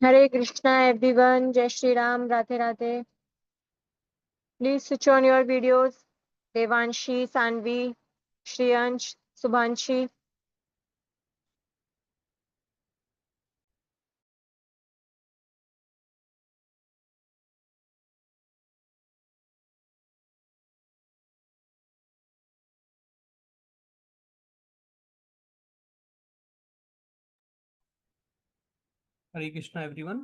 Hare Krishna everyone, Jai Shri Ram, Radhe Radhe. Please switch on your videos. Devanshi, Sanvi, Shriyansh, Subhanshi. Hare Krishna everyone.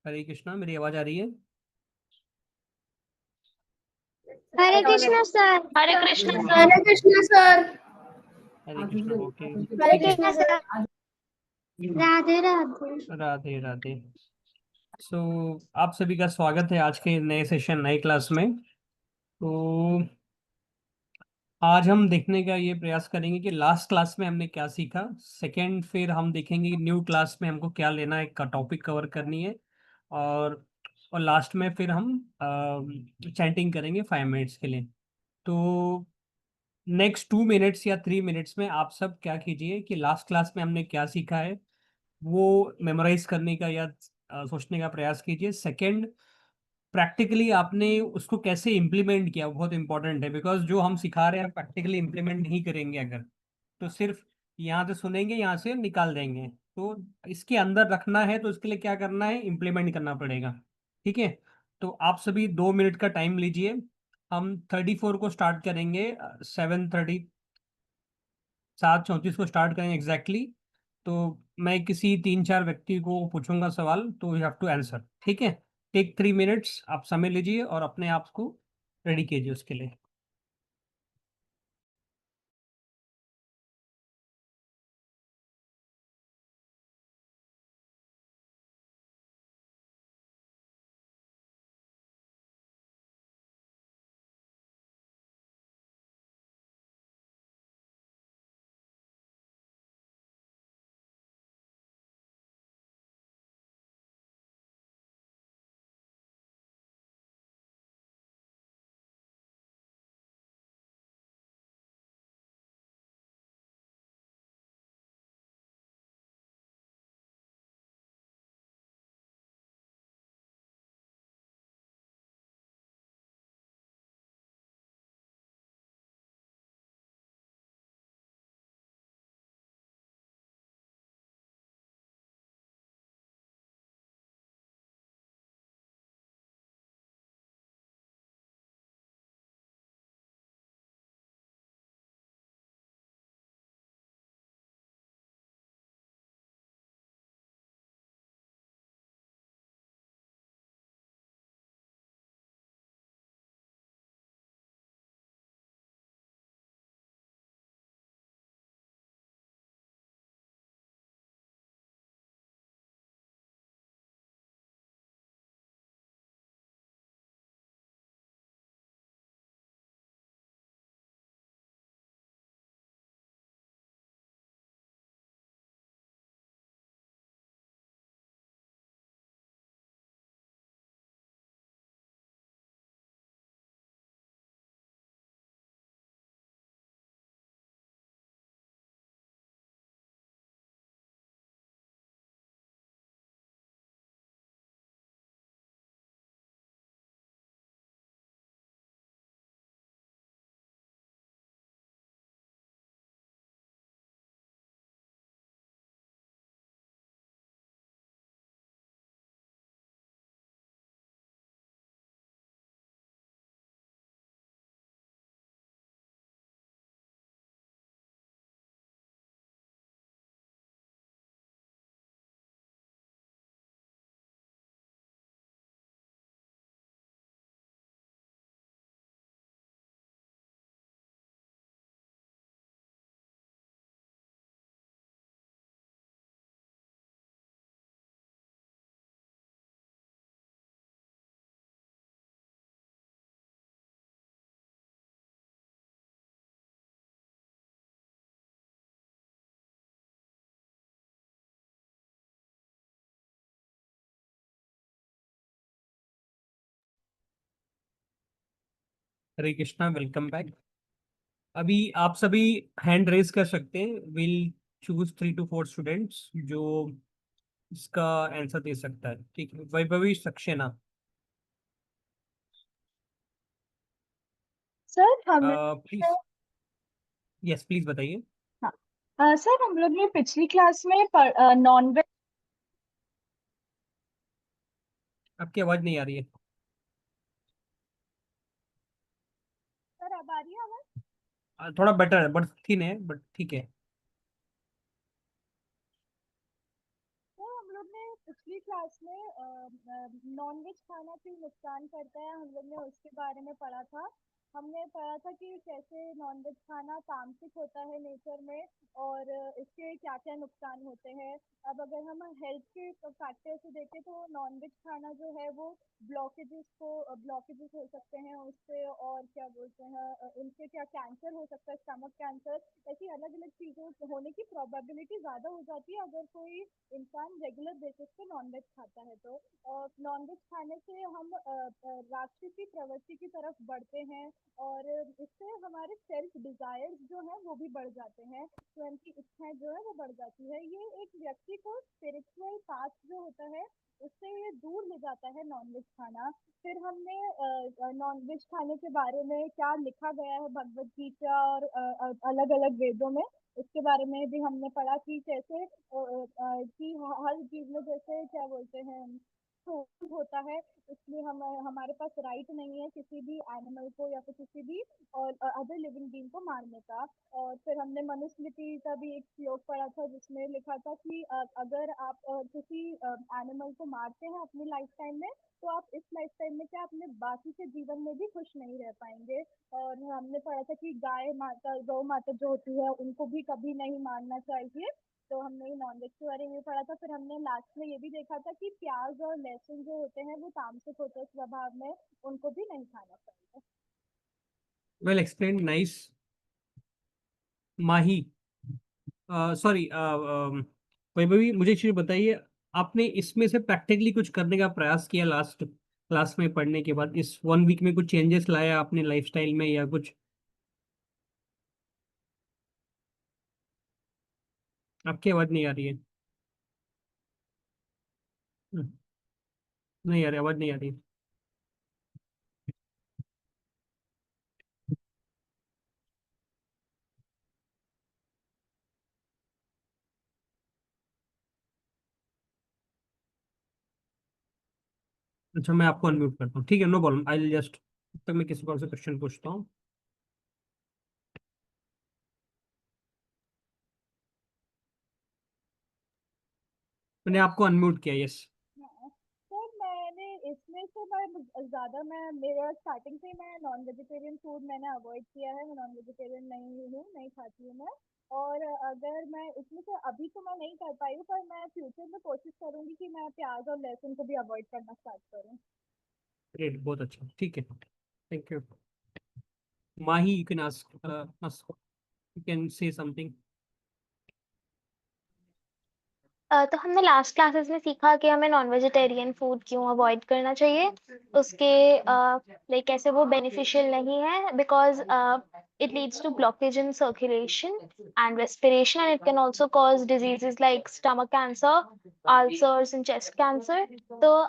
हरे कृष्णा, मेरी आवाज आ रही है? Hare Krishna sir. हरे Krishna sir. Hare Krishna sir. Hare Krishna, okay, हरे ठीक है। Krishna sir. Radhe Radhe. Radhe Radhe. सो आप सभी का स्वागत है आज के नए सेशन, नए क्लास में। तो आज हम देखने का ये प्रयास करेंगे कि लास्ट क्लास में हमने क्या सीखा। सेकंड, फिर हम देखेंगे कि न्यू क्लास में हमको क्या लेना है, का टॉपिक कवर करनी है। और लास्ट में फिर हम चैंटिंग करेंगे 5 मिनट्स के लिए। तो नेक्स्ट 2 मिनट्स या 3 मिनट्स में आप सब क्या कीजिए कि लास्ट क्लास में हमने क्या सीखा है वो मेमोराइज करने का या सोचने का प्रयास कीजिए। सेकंड, प्रैक्टिकली आपने उसको कैसे इम्प्लीमेंट किया वो बहुत इंपॉर्टेंट है, बिकॉज जो हम सिखा रहे हैं प्रैक्टिकली इम्प्लीमेंट नहीं करेंगे अगर, तो सिर्फ यहाँ से सुनेंगे, यहाँ से निकाल देंगे। तो इसके अंदर रखना है तो उसके लिए क्या करना है, इम्प्लीमेंट करना पड़ेगा। ठीक है। तो आप सभी 2 मिनट का टाइम लीजिए। हम 34 को स्टार्ट करेंगे, 7:30, 7:34 को स्टार्ट करेंगे एग्जैक्टली। तो मैं किसी 3-4 व्यक्ति को पूछूंगा सवाल, तो यू हैव टू आंसर। ठीक है। टेक 3 मिनट्स, आप समय लीजिए और अपने आप को रेडी कीजिए उसके लिए। हरे कृष्णा, वेलकम बैक। अभी आप सभी हैंड रेज कर सकते हैं। विल चूज 3 to 4 स्टूडेंट्स जो इसका आंसर दे सकता है। ठीक है, वैभवी सक्सेना। सर हम प्लीज, यस प्लीज बताइए। सर हम लोग ने पिछली क्लास में नॉन वेज। आपकी आवाज नहीं आ रही है। सर अब आ रही है आवाज? थोड़ा बेटर है, बट थिन है, बट ठीक है। तो हम लोग ने पिछली क्लास में नॉन वेज खाना क्यों नुकसान करता है, हम लोग ने उसके बारे में पढ़ा था। हमने पढ़ा था कि कैसे नॉन वेज खाना तामसिक होता है नेचर में, और इसके क्या क्या नुकसान होते हैं। अब अगर हम हेल्थ के फैक्टर से देखें तो नॉन वेज खाना जो है वो ब्लॉकेजेस हो सकते हैं उससे, और क्या बोलते हैं उनसे क्या कैंसर हो सकता है, स्टमक कैंसर। ऐसी अलग अलग चीज़ों होने की प्रोबेबिलिटी ज़्यादा हो जाती है अगर कोई इंसान रेगुलर बेसिस पे नॉनवेज खाता है तो। और नॉनवेज खाने से हम राक्षसी प्रवृत्ति की तरफ बढ़ते हैं, और इससे हमारे सेल्फ डिजायर्स जो हैं वो भी बढ़ जाते हैं, स्वयं की इच्छाएं जो है वो बढ़ जाती है। ये एक व्यक्ति को स्पिरिचुअल पाथ जो होता है उससे ये दूर ले जाता है नॉनवेज खाना। फिर हमने नॉनवेज खाने के बारे में क्या लिखा गया है भगवत गीता और अलग अलग वेदों में, उसके बारे में भी हमने पढ़ा कि कैसे कि हर चीज में जैसे क्या बोलते हैं सोल होता है, इसलिए हम हमारे पास राइट नहीं है किसी भी एनिमल को या फिर किसी भी और अदर लिविंग बीइंग को मारने का। और फिर हमने मनुस्मृति का भी एक श्लोक पढ़ा था जिसमें लिखा था कि अगर आप किसी एनिमल को मारते हैं अपनी लाइफ टाइम में, तो आप इस लाइफ टाइम में क्या अपने बाकी के जीवन में भी खुश नहीं रह पाएंगे। और हमने पढ़ा था कि गौ माता जो होती है उनको भी कभी नहीं मारना चाहिए। तो हमने नॉनवेज के बारे में पढ़ा था। फिर हमने लास्ट में ये भी देखा था कि प्याज और लहसुन जो होते हैं वो तामसिक होते हैं स्वभाव में, उनको भी नहीं खाना चाहिए। Well explain, nice. Mahi, sorry, Vaibhavi, मुझे एक चीज बताइए। आपने इसमें से प्रैक्टिकली कुछ करने का प्रयास किया लास्ट क्लास में पढ़ने के बाद? इस 1 वीक में कुछ चेंजेस लाया आपने लाइफस्टाइल में या कुछ? आपकी आवाज नहीं आ रही है। हम्म, नहीं आ रही, आवाज नहीं आ रही। अच्छा, मैं आपको अनम्यूट करता हूँ, ठीक है, no problem, I will just, तब तक मैं किसी और से क्वेश्चन पूछता हूँ। मैंने आपको अनम्यूट किया, यस। हाँ, तो मैंने इसमें से मैं मेरा स्टार्टिंग से ही मैं नॉन वेजिटेरियन फूड मैंने अवॉइड किया है। मैं नॉन वेजिटेरियन नहीं हूँ, नहीं खाती हूँ मैं। और अगर मैं इसमें से अभी तो मैं नहीं कर पाई हूँ, पर मैं फ्यूचर में कोशिश करूंगी कि मैं प्याज और लहसुन को भी अवॉइड करना स्टार्ट करूँ। ग्रेट, बहुत अच्छा, ठीक है, thank you. Mahi, you can ask, you can say something. तो हमने लास्ट क्लासेस में सीखा कि हमें नॉन वेजिटेरियन फूड क्यों अवॉइड करना चाहिए। उसके लाइक कैसे वो बेनिफिशियल नहीं है, because it leads to blockage in circulation and respiration, and it can also cause diseases like stomach cancer, ulcers and chest cancer. तो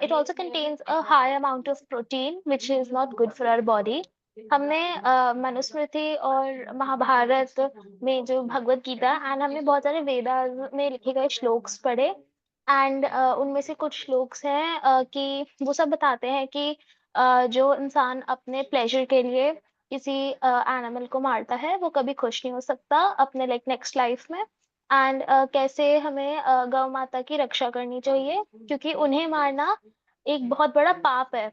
it also contains a high amount of protein which is not good for our body. हमने मनुस्मृति और महाभारत में जो Bhagavad Gita and हमने बहुत सारे वेदास में लिखे गए श्लोक्स पढ़े। एंड उनमें से कुछ श्लोक्स हैं कि वो सब बताते हैं कि जो इंसान अपने प्लेजर के लिए किसी एनिमल को मारता है वो कभी खुश नहीं हो सकता अपने लाइक नेक्स्ट लाइफ में। एंड कैसे हमें गौ माता की रक्षा करनी चाहिए क्योंकि उन्हें मारना एक बहुत बड़ा पाप है।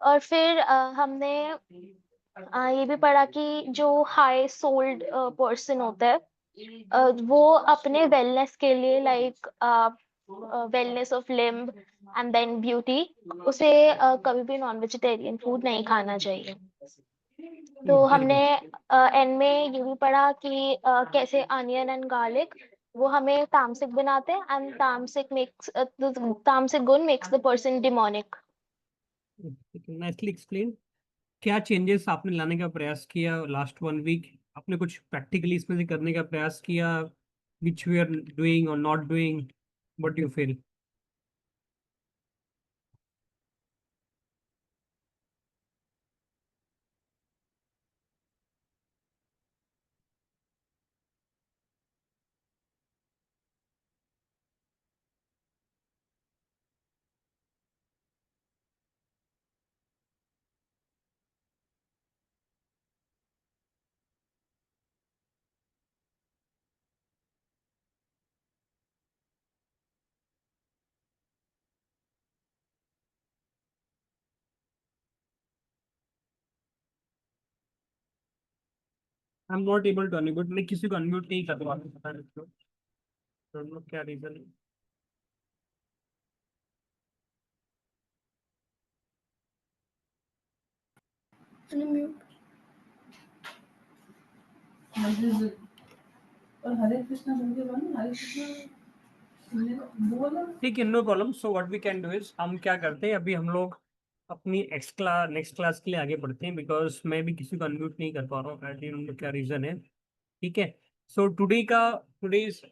और फिर हमने ये भी पढ़ा कि जो हाई सोल्ड पर्सन होता है वो अपने वेलनेस के लिए like wellness of limb and then beauty, उसे कभी भी नॉन वेजिटेरियन फूड नहीं खाना चाहिए। तो वेरी हमने गुड। एंड में ये भी पढ़ा कि कैसे अनियन एंड गार्लिक वो हमें तामसिक बनाते हैं एंड तामसिक गुण makes the person demonic. Nicely explain. क्या चेंजेस आपने लाने का प्रयास किया लास्ट 1 वीक? आपने कुछ प्रैक्टिकली इसमें से करने का प्रयास किया which we are doing or not doing? What do you feel? I am not able to unmute, मैं किसी को अनम्यूट नहीं कर पा रहा हूँ, पता नहीं क्यों, डोंट नो क्या रीजन है। और हरे कृष्णा बोल के बोलो, हरे कृष्णा बोलो। ठीक है, no problem. So what we can do is, हम क्या करते हैं, अभी हम लोग अपनी नेक्स्ट क्लास के लिए आगे बढ़ते हैं, बिकॉज मैं भी किसी को अनम्यूट नहीं कर पा रहा हूँ, आई डोंट नो क्या रीजन है। ठीक है, सो टुडे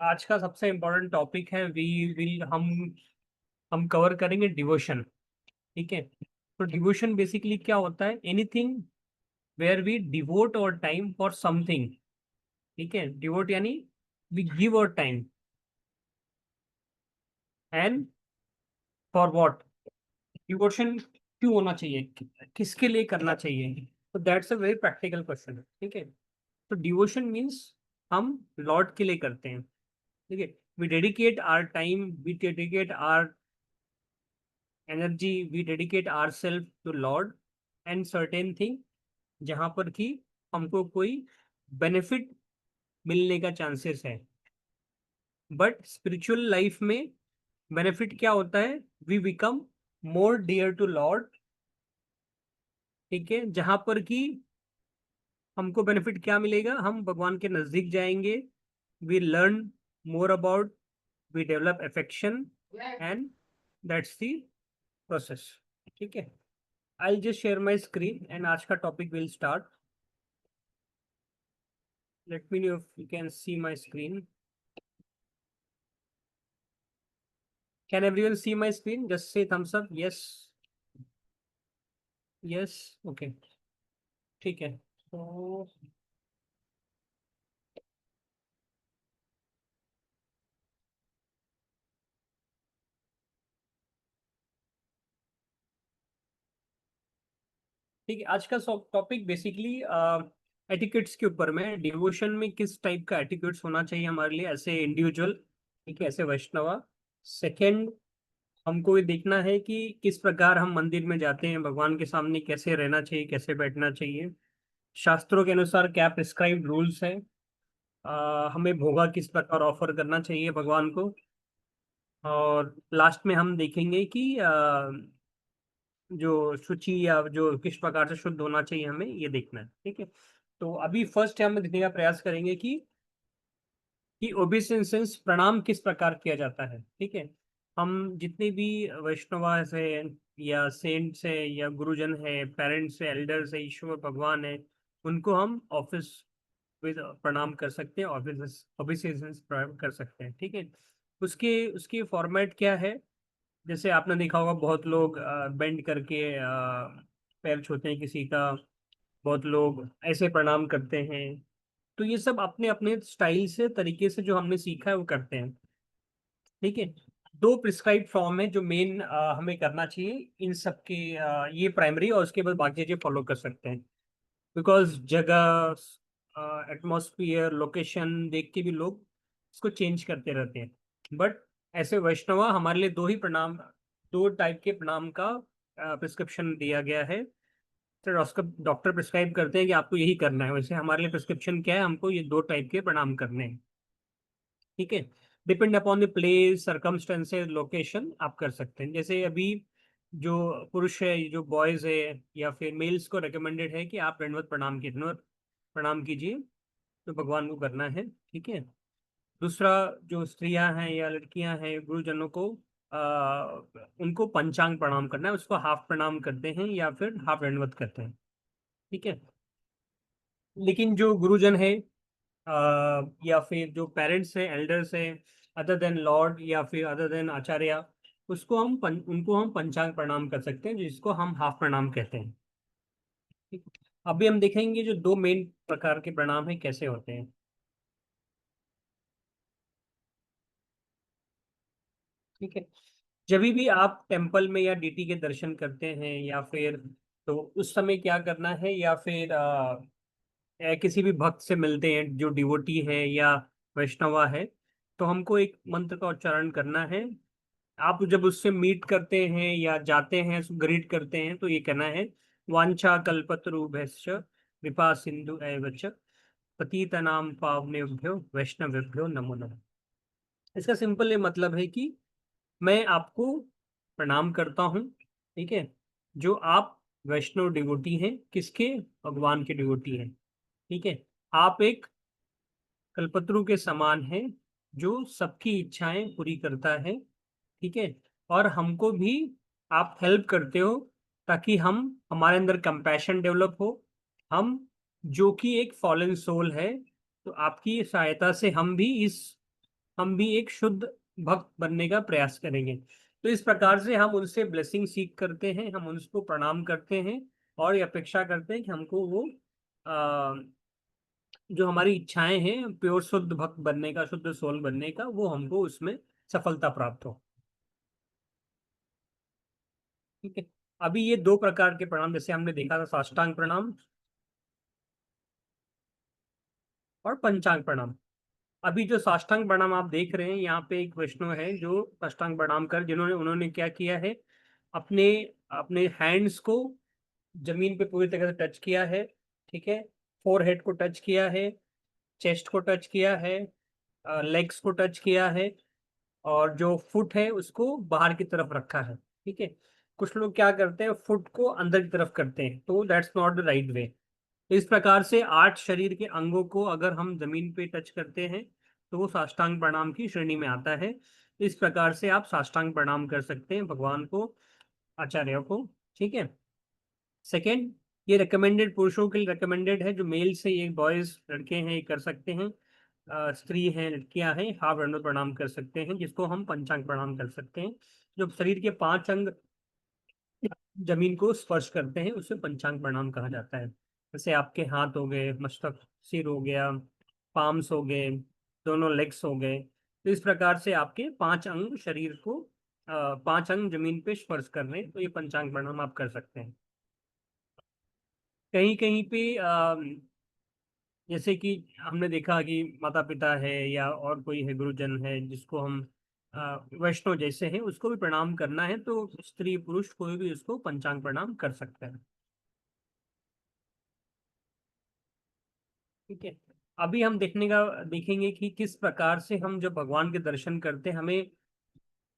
आज का सबसे इम्पोर्टेंट टॉपिक है, वी विल हम कवर करेंगे डिवोशन। ठीक है, तो डिवोशन बेसिकली क्या होता है, एनीथिंग वेयर वी डिवोट और टाइम फॉर समथिंग। ठीक है, डिवोट यानी वी गिव और time, and for what, devotion क्यों होना चाहिए, किसके लिए करना चाहिए, तो that's a very practical question. ठीक है, तो डिवोशन मीन्स हम लॉर्ड के लिए करते हैं। ठीक है, we dedicate our time, we dedicate our energy, we dedicate our self to Lord and certain thing, जहाँ पर कि हमको कोई बेनिफिट मिलने का चांसेस है। बट स्पिरिचुअल लाइफ में बेनिफिट क्या होता है, we become more dear to Lord. ठीक है, जहाँ पर कि हमको बेनिफिट क्या मिलेगा, हम भगवान के नजदीक जाएंगे, we learn more about, we develop affection, and that's the process. ठीक है, I just share my screen and आज का topic will start. Let me know if you can see my screen. Can everyone see my screen? Just say thumbs up, yes yes, okay, ठीक है। तो ठीक है, आज का टॉपिक बेसिकली एटिकेट्स के ऊपर में, डिवोशन में किस टाइप का एटिकेट्स होना चाहिए हमारे लिए ऐसे इंडिविजुअल, ठीक है, ऐसे वैष्णवा। सेकंड, हमको ये देखना है कि किस प्रकार हम मंदिर में जाते हैं, भगवान के सामने कैसे रहना चाहिए, कैसे बैठना चाहिए, शास्त्रों के अनुसार क्या प्रिस्क्राइब्ड रूल्स है, हमें भोगा किस प्रकार ऑफर करना चाहिए भगवान को, और लास्ट में हम देखेंगे कि जो शुचि या जो किस प्रकार से शुद्ध होना चाहिए, हमें ये देखना है। ठीक है, तो अभी फर्स्ट हम देखने का प्रयास करेंगे कि ओबेसेंसेंस प्रणाम किस प्रकार किया जाता है। ठीक है, हम जितने भी वैष्णवा है या सेंट्स है या गुरुजन है, पेरेंट्स है, एल्डर्स है, ईश्वर भगवान है, उनको हम ऑफिस with प्रणाम कर सकते हैं, ऑफिस ओबेसेंसेंस प्रणाम कर सकते हैं। ठीक है, उसके उसके फॉर्मेट क्या है, जैसे आपने देखा होगा बहुत लोग बेंड करके पैर छूते हैं किसी का, बहुत लोग ऐसे प्रणाम करते हैं, तो ये सब अपने अपने स्टाइल से, तरीके से जो हमने सीखा है वो करते हैं। ठीक है, दो प्रिस्क्राइब फॉर्म है जो मेन हमें करना चाहिए, इन सब के ये प्राइमरी, और उसके बाद बाकी चीजें फॉलो कर सकते हैं, बिकॉज जगह, एटमॉस्फियर, लोकेशन देख के भी लोग इसको चेंज करते रहते हैं। बट ऐसे वैष्णवा हमारे लिए दो टाइप के प्रणाम का प्रिस्क्रिप्शन दिया गया है, तो डॉक्टर प्रिस्क्राइब करते हैं कि आपको यही करना है, वैसे हमारे लिए प्रिस्क्रिप्शन क्या है, हमको ये दो टाइप के प्रणाम करने हैं। ठीक है, depend upon the place, circumstances, location, आप कर सकते हैं। जैसे अभी जो पुरुष है, जो बॉयज है या फिर मेल्स को रिकमेंडेड है कि आप दंडवत प्रणाम कीजिए, तो भगवान को करना है। ठीक है, दूसरा, जो स्त्रियां हैं या लड़कियां हैं, गुरुजनों को उनको पंचांग प्रणाम करना है, उसको हाफ प्रणाम करते हैं या फिर हाफ दंडवत करते हैं। ठीक है, लेकिन जो गुरुजन है या फिर जो पेरेंट्स हैं, एल्डर्स हैं, अदर देन लॉर्ड या फिर अदर देन आचार्य, उनको हम पंचांग प्रणाम कर सकते हैं, जिसको हम हाफ प्रणाम कहते हैं। ठीक। अभी हम देखेंगे जो दो मेन प्रकार के प्रणाम हैं कैसे होते हैं। ठीक है। जब भी आप टेंपल में या डीटी के दर्शन करते हैं या फिर, तो उस समय क्या करना है, या फिर किसी भी भक्त से मिलते हैं जो डिवोटी है या वैष्णवा है, तो हमको एक मंत्र का उच्चारण करना है। आप जब उससे मीट करते हैं या जाते हैं, ग्रीट करते हैं, तो ये कहना है, वांछा कल्पतरुभ्यश्च कृपा सिंधु एव च पतितनां पावनेभ्यो वैष्णवेभ्यो नमो नमः। इसका सिंपल ये मतलब है कि मैं आपको प्रणाम करता हूँ, ठीक है, जो आप वैष्णव डिवोटी हैं, किसके, भगवान के डिवोटी हैं। ठीक है। आप एक कल्पतरु के समान हैं जो सबकी इच्छाएं पूरी करता है। ठीक है। और हमको भी आप हेल्प करते हो ताकि हमारे अंदर कंपैशन डेवलप हो। हम जो कि एक फॉलन सोल है, तो आपकी सहायता से हम भी एक शुद्ध भक्त बनने का प्रयास करेंगे। तो इस प्रकार से हम उनसे ब्लेसिंग सीख करते हैं, हम उनको प्रणाम करते हैं और ये अपेक्षा करते हैं कि हमको वो जो हमारी इच्छाएं हैं प्योर शुद्ध भक्त बनने का, शुद्ध सोल बनने का, वो हमको उसमें सफलता प्राप्त हो। ठीक है। अभी ये दो प्रकार के प्रणाम जैसे हमने देखा था, साष्टांग प्रणाम और पंचांग प्रणाम। अभी जो साष्टांग प्रणाम आप देख रहे हैं, यहाँ पे एक वैष्णव है जो साष्टांग प्रणाम कर, उन्होंने क्या किया है, अपने अपने हैंड्स को जमीन पे पूरी तरह से टच किया है। ठीक है। फोरहेड को टच किया है, चेस्ट को टच किया है, लेग्स को टच किया है, और जो फुट है उसको बाहर की तरफ रखा है। ठीक है। कुछ लोग क्या करते हैं, फुट को अंदर की तरफ करते हैं, तो that's not the right way. इस प्रकार से 8 शरीर के अंगों को अगर हम जमीन पे टच करते हैं, तो वो साष्टांग प्रणाम की श्रेणी में आता है। इस प्रकार से आप साष्टांग प्रणाम कर सकते हैं भगवान को, आचार्य को। ठीक है। सेकेंड, ये रिकमेंडेड, पुरुषों के लिए रिकमेंडेड है, जो मेल से, ये बॉयज लड़के हैं ये कर सकते हैं, स्त्री हैं, लड़कियां हैं, हाफ दंडवत प्रणाम कर सकते हैं, जिसको हम पंचांग प्रणाम कर सकते हैं। जो शरीर के 5 अंग जमीन को स्पर्श करते हैं उसे पंचांग प्रणाम कहा जाता है। जैसे आपके हाथ हो गए, मस्तक, सिर हो गया, पाम्स हो गए, दोनों लेग्स हो गए। तो इस प्रकार से आपके 5 अंग शरीर को 5 अंग जमीन पे स्पर्श कर रहे हैं, तो ये पंचांग प्रणाम आप कर सकते हैं। कहीं कहीं पे जैसे कि हमने देखा कि माता पिता है या और कोई है, गुरुजन है, जिसको हम वैष्णव जैसे हैं, उसको भी प्रणाम करना है, तो स्त्री पुरुष कोई भी उसको पंचांग प्रणाम कर सकता है। ठीक है। अभी हम देखेंगे कि किस प्रकार से हम जब भगवान के दर्शन करते हैं, हमें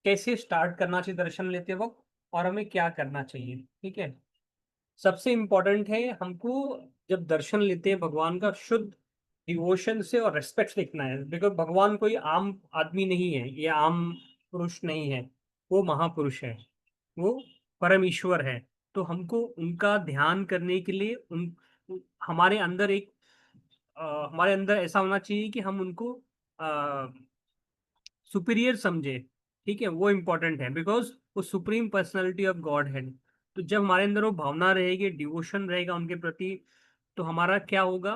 कैसे स्टार्ट करना चाहिए दर्शन लेते वक्त, और हमें क्या करना चाहिए। ठीक है। सबसे इम्पोर्टेंट है हमको, जब दर्शन लेते हैं भगवान का, शुद्ध डिवोशन से और रेस्पेक्ट से देखना है, बिकॉज भगवान कोई आम आदमी नहीं है, ये आम पुरुष नहीं है, वो महापुरुष है, वो परम ईश्वर है। तो हमको उनका ध्यान करने के लिए हमारे अंदर हमारे अंदर ऐसा होना चाहिए कि हम उनको सुपीरियर समझे। ठीक है। वो इम्पोर्टेंट है, बिकॉज वो सुप्रीम पर्सनालिटी ऑफ गॉड है। तो जब हमारे अंदर वो भावना रहेगी, डिवोशन रहेगा उनके प्रति, तो हमारा क्या होगा,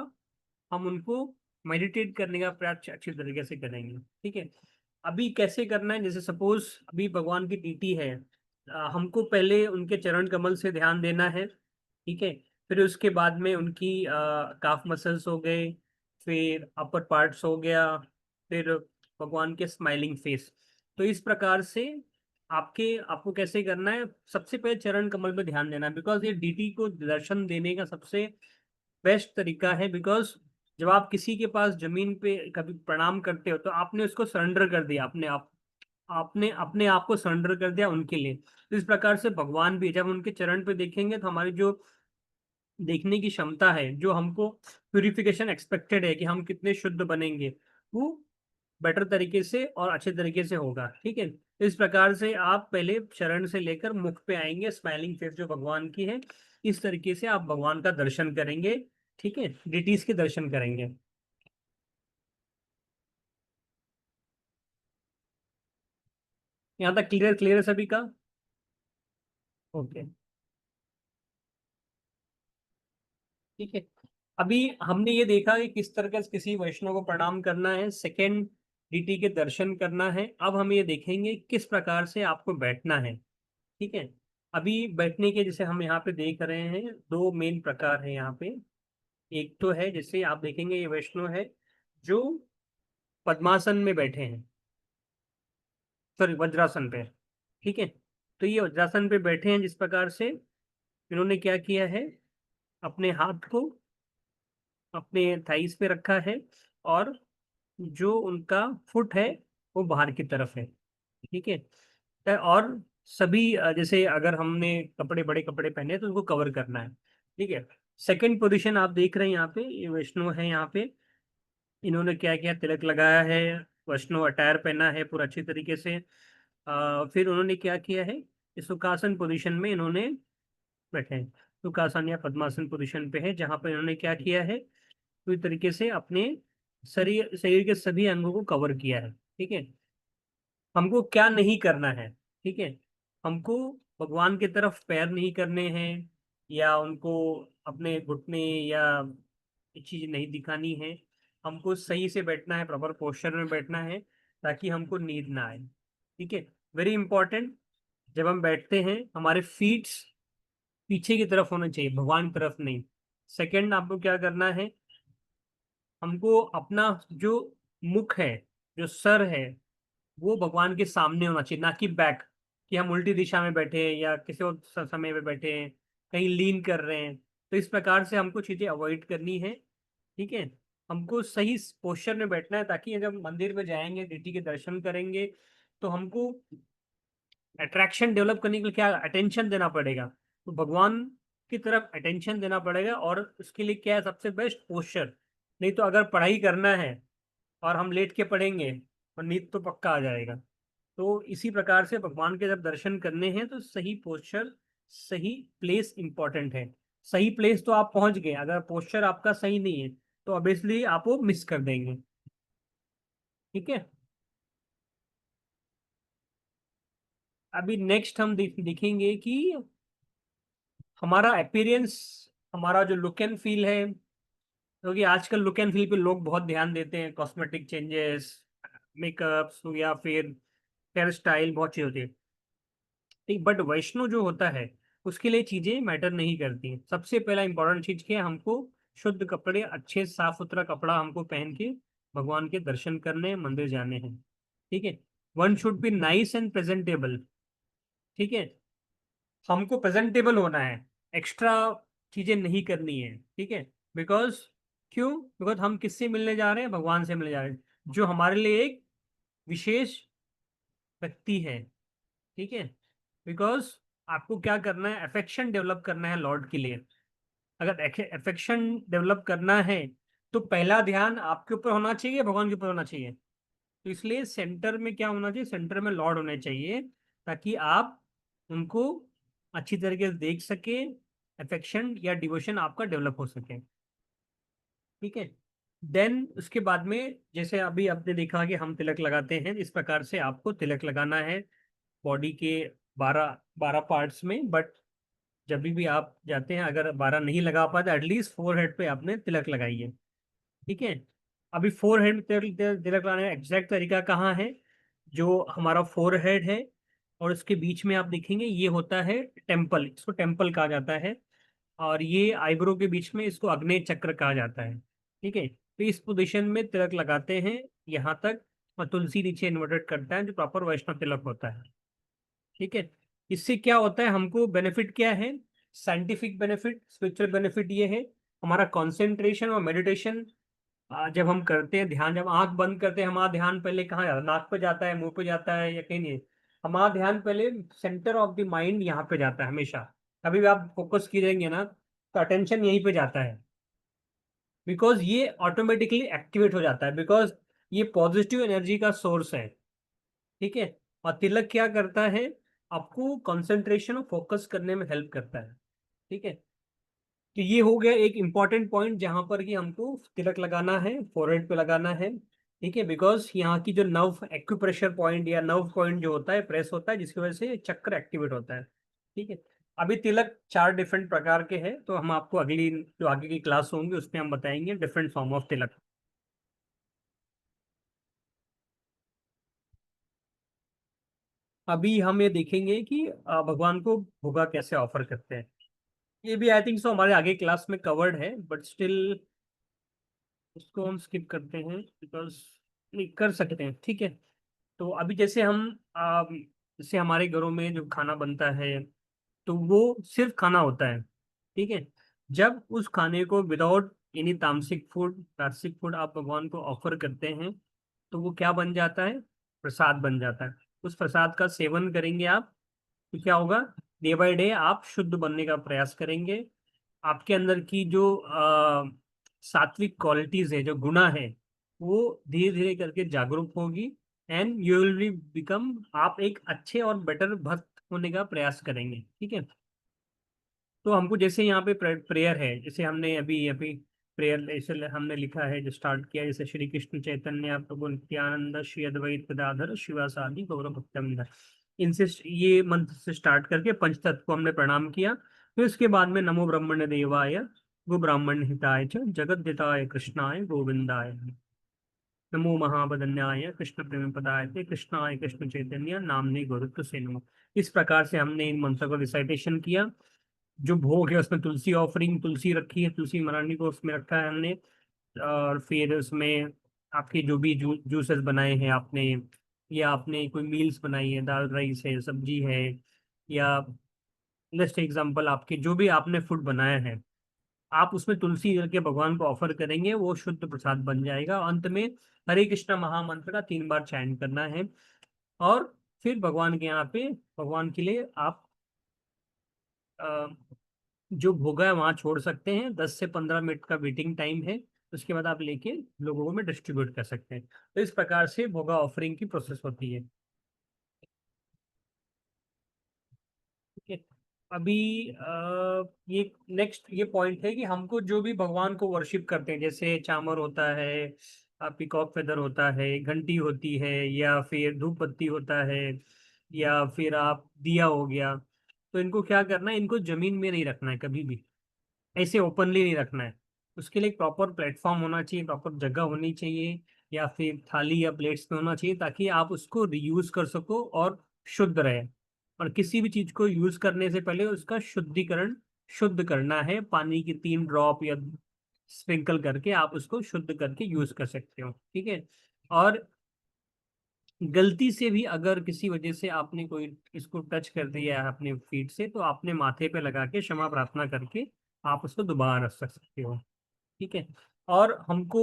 हम उनको मेडिटेट करने का प्रयास अच्छी तरीके से करेंगे। ठीक है। अभी कैसे करना है, जैसे सपोज अभी भगवान की डीटी है, हमको पहले उनके चरण कमल से ध्यान देना है। ठीक है। फिर उसके बाद में उनकी काफ मसल्स हो गए, फिर अपर पार्ट्स हो गया, फिर भगवान के स्माइलिंग फेस। तो इस प्रकार से आपको कैसे करना है, सबसे पहले चरण कमल पे ध्यान देना है, बिकॉज ये डीटी को दर्शन देने का सबसे बेस्ट तरीका है। बिकॉज जब आप किसी के पास जमीन पे कभी प्रणाम करते हो, तो आपने उसको सरेंडर कर दिया, आपने अपने आप को सरेंडर कर दिया उनके लिए। तो इस प्रकार से भगवान भी जब उनके चरण पे देखेंगे, तो हमारी जो देखने की क्षमता है, जो हमको प्यूरिफिकेशन एक्सपेक्टेड है कि हम कितने शुद्ध बनेंगे, वो बेटर तरीके से और अच्छे तरीके से होगा। ठीक है। इस प्रकार से आप पहले शरण से लेकर मुख पे आएंगे, स्माइलिंग फेस जो भगवान की है, इस तरीके से आप भगवान का दर्शन करेंगे। ठीक है। डिटीज के दर्शन करेंगे। यहाँ तक क्लियर है सभी का? ओके, ठीक है। अभी हमने ये देखा कि किस तरह से किसी वैष्णव को प्रणाम करना है, सेकंड डीटी के दर्शन करना है। अब हम ये देखेंगे किस प्रकार से आपको बैठना है, ठीक है। अभी बैठने के जैसे हम यहाँ पे देख रहे हैं, दो मेन प्रकार है यहाँ पे। एक तो है जैसे आप देखेंगे ये वैष्णव है जो पद्मासन में बैठे हैं, सॉरी वज्रासन पे, ठीक है। तो ये वज्रासन पे बैठे हैं, जिस प्रकार से इन्होंने क्या किया है, अपने हाथ को अपने थाइस पे रखा है और जो उनका फुट है वो बाहर की तरफ है, ठीक है। और सभी जैसे अगर हमने कपड़े बड़े कपड़े पहने हैं, तो उनको कवर करना है, ठीक है। सेकंड पोजीशन आप देख रहे हैं यहाँ पे, ये वैष्णव है यहाँ पे, इन्होंने क्या किया, तिलक लगाया है, वैष्णव अटायर पहना है पूरा अच्छी तरीके से। फिर उन्होंने क्या किया है, इस सुखासन पोजीशन में इन्होंने बैठे हैं। सुखासन या पद्मासन पोजीशन पे है, जहाँ पर इन्होंने क्या किया है, पूरी तरीके से अपने शरीर शरीर के सभी अंगों को कवर किया है, ठीक है। हमको क्या नहीं करना है, ठीक है। हमको भगवान की तरफ पैर नहीं करने हैं, या उनको अपने घुटने या चीज नहीं दिखानी है। हमको सही से बैठना है, प्रॉपर पोस्चर में बैठना है, ताकि हमको नींद ना आए, ठीक है। वेरी इंपॉर्टेंट, जब हम बैठते हैं हमारे फीट पीछे की तरफ होना चाहिए, भगवान की तरफ नहीं। सेकंड, आपको क्या करना है, हमको अपना जो मुख है, जो सर है, वो भगवान के सामने होना चाहिए, ना कि बैक, कि हम उल्टी दिशा में बैठे हैं या किसी और समय में बैठे हैं, कहीं लीन कर रहे हैं। तो इस प्रकार से हमको चीज़ें अवॉइड करनी है, ठीक है। हमको सही पोस्चर में बैठना है, ताकि जब मंदिर में जाएंगे, डीटी के दर्शन करेंगे, तो हमको अट्रैक्शन डेवलप करने के लिए क्या, अटेंशन देना पड़ेगा। तो भगवान की तरफ अटेंशन देना पड़ेगा, और उसके लिए क्या है सबसे बेस्ट, पोस्चर। नहीं तो अगर पढ़ाई करना है और हम लेट के पढ़ेंगे, और नींद तो पक्का आ जाएगा। तो इसी प्रकार से भगवान के जब दर्शन करने हैं, तो सही पोस्चर, सही प्लेस इंपॉर्टेंट है। सही प्लेस तो आप पहुंच गए, अगर पोस्चर आपका सही नहीं है तो ऑब्वियसली आप वो मिस कर देंगे, ठीक है। अभी नेक्स्ट हम देखेंगे कि हमारा अपीयरेंस, हमारा जो लुक एंड फील है, क्योंकि आजकल लुक एंड फील पे लोग बहुत ध्यान देते हैं, कॉस्मेटिक चेंजेस, मेकअप्स या फिर हेयर स्टाइल, बहुत चीज़ होती है, ठीक। बट वैष्णो जो होता है, उसके लिए चीज़ें मैटर नहीं करती हैं। सबसे पहला इंपॉर्टेंट चीज़ क्या है, हमको शुद्ध कपड़े, अच्छे साफ सुथरा कपड़ा हमको पहन के भगवान के दर्शन करने, मंदिर जाने हैं, ठीक है। One should be nice and presentable, ठीक है। हमको प्रेजेंटेबल होना है, एक्स्ट्रा चीजें नहीं करनी है, ठीक है। बिकॉज क्यों, बिकॉज हम किससे मिलने जा रहे हैं, भगवान से मिलने जा रहे हैं, जो हमारे लिए एक विशेष व्यक्ति है, ठीक है। बिकॉज आपको क्या करना है, अफेक्शन डेवलप करना है लॉर्ड के लिए। अगर अफेक्शन डेवलप करना है, तो पहला ध्यान आपके ऊपर होना चाहिए, भगवान के ऊपर होना चाहिए। तो इसलिए सेंटर में क्या होना चाहिए, सेंटर में लॉर्ड होने चाहिए, ताकि आप उनको अच्छी तरीके से देख सके, अफेक्शन या डिवोशन आपका डेवलप हो सके, ठीक है। देन उसके बाद में, जैसे अभी आपने देखा कि हम तिलक लगाते हैं, इस प्रकार से आपको तिलक लगाना है बॉडी के 12 पार्ट्स में। बट जब भी आप जाते हैं, अगर 12 नहीं लगा पाते, एटलीस्ट फोर हेड पे आपने तिलक लगाइए, ठीक है। अभी फोर हेड तिलक लगाने का एग्जैक्ट तरीका कहाँ है, जो हमारा फोर हेड है और उसके बीच में आप देखेंगे ये होता है टेम्पल, इसको टेम्पल कहा जाता है। और ये आईब्रो के बीच में, इसको आग्नेय चक्र कहा जाता है, ठीक है। तो इस पोजीशन में तिलक लगाते हैं यहाँ तक, और तुलसी नीचे इन्वर्टेड करता है, जो प्रॉपर वैष्णव तिलक होता है, ठीक है। इससे क्या होता है, हमको बेनिफिट क्या है, साइंटिफिक बेनिफिट, स्पिरिचुअल बेनिफिट ये है, हमारा कंसंट्रेशन और मेडिटेशन जब हम करते हैं, ध्यान जब आंख बंद करते हैं, हमारा ध्यान पहले कहाँ जाता है, नाक पे जाता है, मुंह पे जाता है, या कहीं नहीं, हमारा ध्यान पहले सेंटर ऑफ द माइंड यहाँ पे जाता है हमेशा। कभी भी आप फोकस कीजिएंगे ना, तो अटेंशन यहीं पे जाता है, बिकॉज ये ऑटोमेटिकली एक्टिवेट हो जाता है, बिकॉज ये पॉजिटिव एनर्जी का सोर्स है, ठीक है। और तिलक क्या करता है, आपको कंसंट्रेशन और फोकस करने में हेल्प करता है, ठीक है। तो ये हो गया एक इंपॉर्टेंट पॉइंट, जहां पर कि हमको तिलक लगाना है, फोरहेड पे लगाना है। ठीक है, बिकॉज यहाँ की जो नर्व एक्यूप्रेशर पॉइंट या नर्व पॉइंट जो होता है प्रेस होता है, जिसकी वजह से चक्र एक्टिवेट होता है। ठीक है, अभी तिलक 4 डिफरेंट प्रकार के हैं, तो हम आपको अगली जो आगे की क्लास होंगी उसमें हम बताएंगे डिफरेंट फॉर्म ऑफ तिलक। अभी हम ये देखेंगे कि भगवान को भोगा कैसे ऑफर करते हैं। ये भी आई थिंक सो हमारे आगे क्लास में कवर्ड है, बट स्टिल उसको हम स्किप करते हैं बिकॉज नहीं कर सकते हैं। ठीक है, तो अभी जैसे हम जैसे हमारे घरों में जो खाना बनता है तो वो सिर्फ खाना होता है। ठीक है, जब उस खाने को विदाउट एनी तामसिक फूड राजसिक फूड आप भगवान को ऑफर करते हैं तो वो क्या बन जाता है, प्रसाद बन जाता है। उस प्रसाद का सेवन करेंगे आप तो क्या होगा, डे बाय डे आप शुद्ध बनने का प्रयास करेंगे। आपके अंदर की जो सात्विक क्वालिटीज है, जो गुणा है, वो धीरे धीरे करके जागरूक होगी and you will be become, आप एक अच्छे और बेटर भक्त होने का प्रयास करेंगे। ठीक है, तो हमको जैसे यहाँ पे प्रेयर है, जैसे हमने अभी अभी प्रेयर ऐसे हमने लिखा है जो स्टार्ट किया, जैसे श्री कृष्ण चैतन्य प्रभु नित्यानंद श्री अद्वैत गदाधर शिवासादि गौर भक्तवृंद, इनसे ये मंत्र से स्टार्ट करके पंचतत्व को हमने प्रणाम किया। फिर उसके बाद में नमो ब्रह्मण्य देवाय गो ब्राह्मण हिताय च जगद्दिताय कृष्णाय गोविंदाय नमो महाबदन्याय कृष्ण प्रेम पदाय ते कृष्णाय कृष्ण चैतन्य नामने गुरुत्व से नमो। इस प्रकार से हमने इन मंत्रों का रिसाइटेशन किया। जो भोग है उसमें तुलसी ऑफरिंग, तुलसी रखी है, तुलसी मरानी को उसमें रखा है हमने। और फिर उसमें आपके जो भी जूसेस बनाए हैं आपने, या आपने कोई मील्स बनाई है, दाल राइस है, सब्जी है, या लेट्स एग्जांपल आपके जो भी आपने फूड बनाया है, आप उसमें तुलसी करके भगवान को ऑफर करेंगे, वो शुद्ध प्रसाद बन जाएगा। अंत में हरे कृष्णा महामंत्र का 3 बार चैंट करना है और फिर भगवान के यहाँ पे भगवान के लिए आप जो भोगा है वहाँ छोड़ सकते हैं। 10 से 15 मिनट का वेटिंग टाइम है, उसके बाद आप लेके लोगों में डिस्ट्रीब्यूट कर सकते हैं। तो इस प्रकार से भोगा ऑफरिंग की प्रोसेस होती है। ठीक है, अभी ये नेक्स्ट ये पॉइंट है कि हमको जो भी भगवान को वर्शिप करते हैं, जैसे चामर होता है, पीकॉक फेदर होता है, घंटी होती है, या फिर धूप बत्ती होता है, या फिर आप दिया हो गया, तो इनको क्या करना है, इनको जमीन में नहीं रखना है कभी भी, ऐसे ओपनली नहीं रखना है। उसके लिए एक प्रॉपर प्लेटफॉर्म होना चाहिए, प्रॉपर जगह होनी चाहिए, या फिर थाली या प्लेट्स में होना चाहिए, ताकि आप उसको रीयूज कर सको और शुद्ध रहे। और किसी भी चीज को यूज करने से पहले उसका शुद्धिकरण शुद्ध करना है, पानी की 3 ड्रॉप या स्प्रिंकल करके आप उसको शुद्ध करके यूज कर सकते हो। ठीक है, और गलती से भी अगर किसी वजह से आपने कोई इसको टच कर दिया है अपने फीट से, तो आपने माथे पे लगा के क्षमा प्रार्थना करके आप उसको दोबारा रख सकते हो। ठीक है, और हमको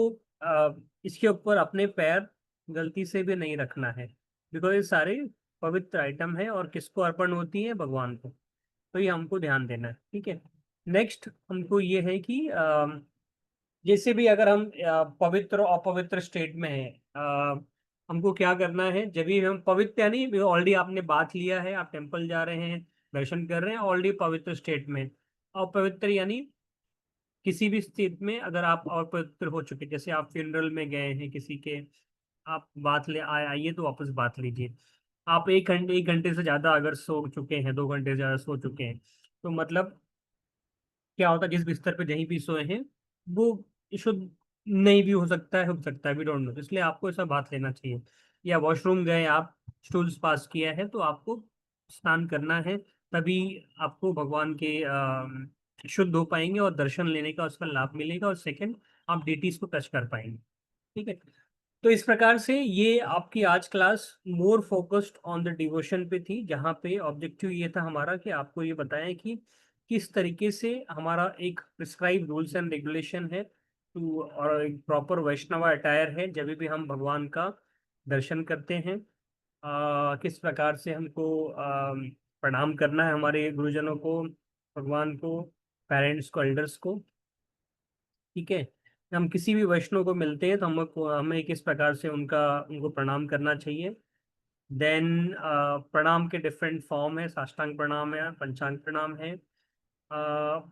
इसके ऊपर अपने पैर गलती से भी नहीं रखना है, बिकॉज ये सारे पवित्र आइटम है और किसको अर्पण होती है, भगवान को। तो ये हमको ध्यान देना है। ठीक है, नेक्स्ट हमको ये है कि जैसे भी अगर हम पवित्र और अपवित्र स्टेट में है, हमको क्या करना है, जब भी हम पवित्र यानी ऑलरेडी आपने बात लिया है, आप टेम्पल जा रहे हैं, दर्शन कर रहे हैं, ऑलरेडी पवित्र स्टेट में। अपवित्र यानी किसी भी स्थिति में अगर आप अपवित्र हो चुके, जैसे आप फ्यूनरल में गए हैं किसी के, आप बात ले आइए तो वापस बात लीजिए। आप 1 घंटे से ज़्यादा अगर सो चुके हैं, 2 घंटे से ज़्यादा सो चुके हैं, तो मतलब क्या होता है, जिस बिस्तर पे जहीं भी सोए हैं वो शुद्ध नहीं भी हो सकता है, वी डोंट नो, इसलिए आपको ऐसा बात लेना चाहिए। या वॉशरूम गए आप, स्टूल्स पास किया है, तो आपको स्नान करना है, तभी आपको भगवान के शुद्ध हो पाएंगे और दर्शन लेने का उसका लाभ मिलेगा, और सेकंड आप डेटीज को टच कर पाएंगे। ठीक है, तो इस प्रकार से ये आपकी आज class more focused on the devotion पे थी, जहाँ पे ऑब्जेक्टिव ये था हमारा कि आपको ये बताएं कि किस तरीके से हमारा एक प्रिस्क्राइब रूल्स एंड रेगुलेशन है टू, और एक प्रॉपर वैष्णव अटायर है जब भी हम भगवान का दर्शन करते हैं। किस प्रकार से हमको प्रणाम करना है हमारे गुरुजनों को, भगवान को, पेरेंट्स को, एल्डर्स को। ठीक है, हम किसी भी वैष्णव को मिलते हैं तो हमको हमें किस प्रकार से उनको प्रणाम करना चाहिए। देन प्रणाम के डिफरेंट फॉर्म है, साष्टांग प्रणाम है, पंचांग प्रणाम है।